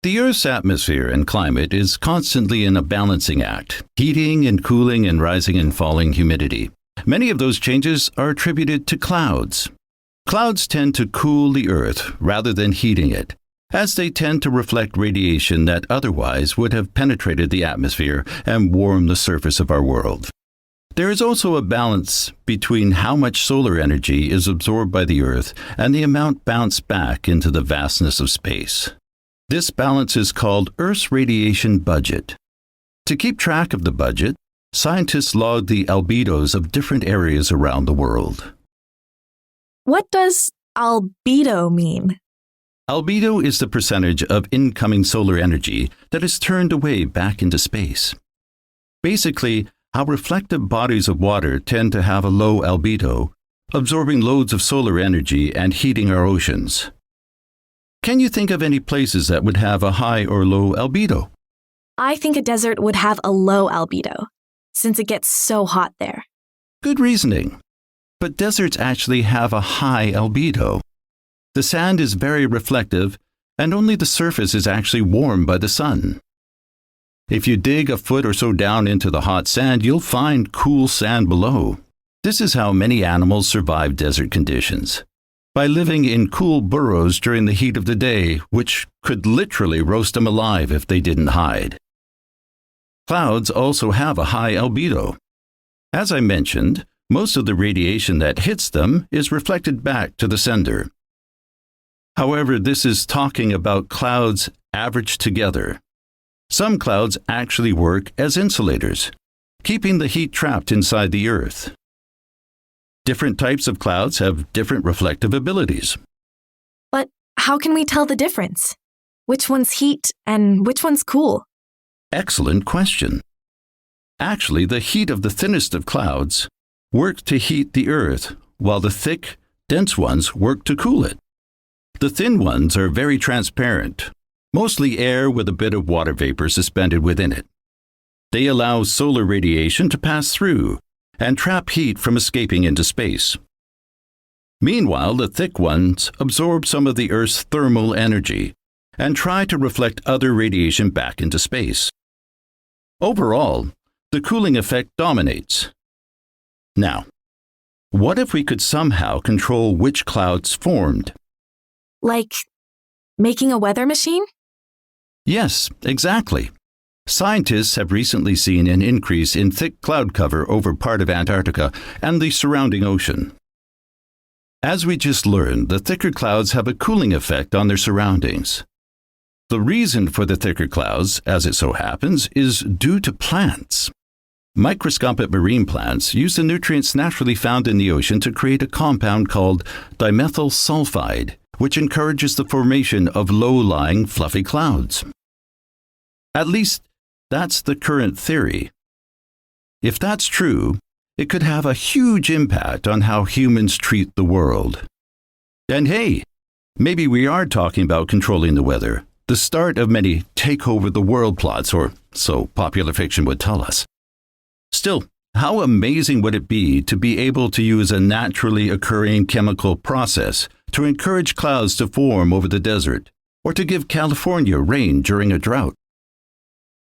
The Earth's atmosphere and climate is constantly in a balancing act, heating and cooling and rising and falling humidity. Many of those changes are attributed to clouds. Clouds tend to cool the Earth rather than heating it, as they tend to reflect radiation that otherwise would have penetrated the atmosphere and warmed the surface of our world. There is also a balance between how much solar energy is absorbed by the Earth and the amount bounced back into the vastness of space. This balance is called Earth's radiation budget. To keep track of the budget, scientists log the albedos of different areas around the world. What does albedo mean? Albedo is the percentage of incoming solar energy that is turned away back into space. Basically, how reflective bodies of water tend to have a low albedo, absorbing loads of solar energy and heating our oceans. Can you think of any places that would have a high or low albedo? I think a desert would have a low albedo, since it gets so hot there. Good reasoning. But deserts actually have a high albedo. The sand is very reflective, and only the surface is actually warmed by the sun. If you dig a foot or so down into the hot sand, you'll find cool sand below. This is how many animals survive desert conditions, by living in cool burrows during the heat of the day, which could literally roast them alive if they didn't hide. Clouds also have a high albedo. As I mentioned, most of the radiation that hits them is reflected back to the sender. However, this is talking about clouds averaged together. Some clouds actually work as insulators, keeping the heat trapped inside the Earth. Different types of clouds have different reflective abilities. But how can we tell the difference? Which one's heat and which one's cool? Excellent question. Actually, the heat of the thinnest of clouds work to heat the Earth, while the thick, dense ones work to cool it. The thin ones are very transparent, mostly air with a bit of water vapor suspended within it. They allow solar radiation to pass through and trap heat from escaping into space. Meanwhile, the thick ones absorb some of the Earth's thermal energy and try to reflect other radiation back into space. Overall, the cooling effect dominates. Now, what if we could somehow control which clouds formed? Like making a weather machine? Yes, exactly. Scientists have recently seen an increase in thick cloud cover over part of Antarctica and the surrounding ocean. As we just learned, the thicker clouds have a cooling effect on their surroundings. The reason for the thicker clouds, as it so happens, is due to plants. Microscopic marine plants use the nutrients naturally found in the ocean to create a compound called dimethyl sulfide, which encourages the formation of low-lying fluffy clouds. At least, that's the current theory. If that's true, it could have a huge impact on how humans treat the world. And hey, maybe we are talking about controlling the weather, the start of many take-over-the-world plots, or so popular fiction would tell us. Still, how amazing would it be to be able to use a naturally occurring chemical process to encourage clouds to form over the desert, or to give California rain during a drought?